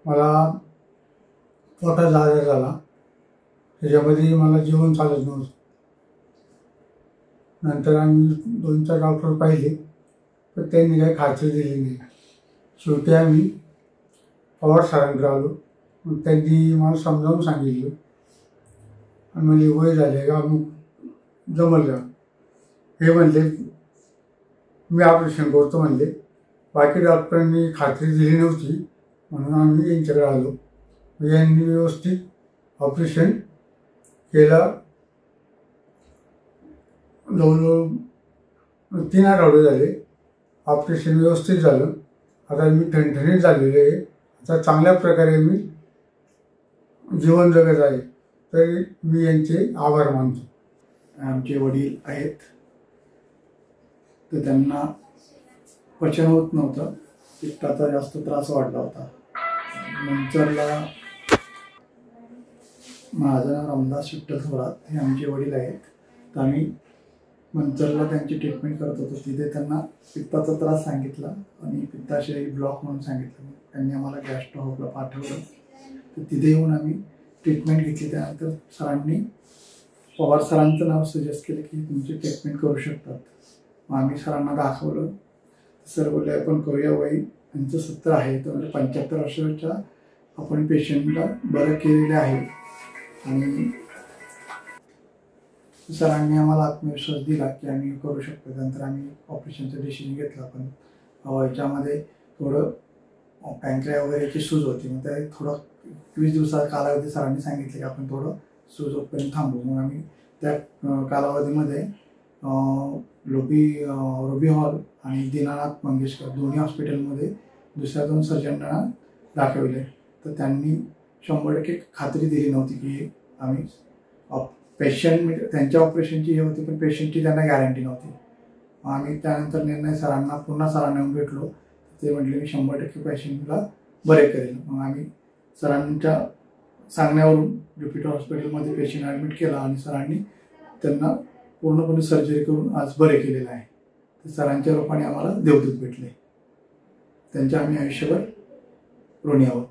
मला पोटाचा आजार झाला, त्याच्यामध्ये मला जेवण चालत नव्हतं. नंतर आम्ही 2-4 डॉक्टर पाहिले, पण त्यांनी काही खात्री दिली नाही. शेवटी आम्ही पवार सरांकडे आलो. मग त्यांनी मला समजावून सांगितलं आणि म्हणजे वय झाले का मग जमल का. हे म्हणले मी ऑपरेशन करतो म्हणले. बाकी डॉक्टरांनी खात्री दिली नव्हती, म्हणून आम्ही यांच्याकडे आलो. यांनी व्यवस्थित ऑपरेशन केलं. जवळजवळ 3 आठवडे झाले ऑपरेशन व्यवस्थित झालं. आता मी ठणठणीत झालेलो आहे. आता चांगल्या प्रकारे मी जीवन जगत आहे. तरी मी यांचे आभार मानतो. आमचे वडील आहेत, तर त्यांना पचन होत नव्हतं, पित्ताचा जास्त त्रास वाढला होता. मंचरला माझं नाव रामदास विठ्ठल थोरात, हे आमचे वडील आहेत. तर आम्ही मंचरला त्यांची ट्रीटमेंट करत होतो. तिथे त्यांना पित्ताचा त्रास सांगितला आणि पित्ताशय ब्लॉक म्हणून सांगितलं. त्यांनी आम्हाला गॅस्ट्रो हबला पाठवलं. तर तिथे येऊन आम्ही ट्रीटमेंट घेतली. त्यानंतर सरांनी पवार सरांचं नाव सजेस्ट केलं की तुमची ट्रीटमेंट करू शकतात. मग आम्ही सरांना दाखवलं. सर बोलले आपण करूया. वय त्यांचं 70 आहे, तर म्हणजे 75 वर्षाच्या आपण पेशंटला बरं केलेले आहे. आणि सरांनी आम्हाला आत्मविश्वास दिला की आम्ही करू शकतो. त्यानंतर आम्ही ऑपरेशनचं डिसिजन घेतलं. पण याच्यामध्ये थोडं पॅनक्रिया वगैरेची सूज होती. मग ते थोडं 20 दिवसाचा कालावधी सरांनी सांगितले की आपण थोडं सूज होईपर्यंत थांबू. मग आम्ही त्या कालावधीमध्ये रुबी हॉल आणि दीनानाथ मंगेशकर दोन्ही हॉस्पिटलमध्ये दुसऱ्या 2 सर्जनना दाखवले. तर त्यांनी 100% खात्री दिली नव्हती की आम्ही पेशंट त्यांच्या ऑपरेशनची हे होती, पण पेशंटची त्यांना गॅरंटी नव्हती. आम्ही त्यानंतर निर्णय पुन्हा सरांना येऊन भेटलो. ते म्हटले मी 100% पेशंटला बरे करेल. मग आम्ही सरांच्या सांगण्यावरून ज्युपिटर हॉस्पिटलमध्ये पेशंट ॲडमिट केला आणि सरांनी त्यांना पूर्णपणे सर्जरी करून आज बरे केलेलं आहे. तर सरांच्या रूपाने आम्हाला देवदूत भेटले. त्यांच्या आम्ही आयुष्यभर ऋणी आहोत.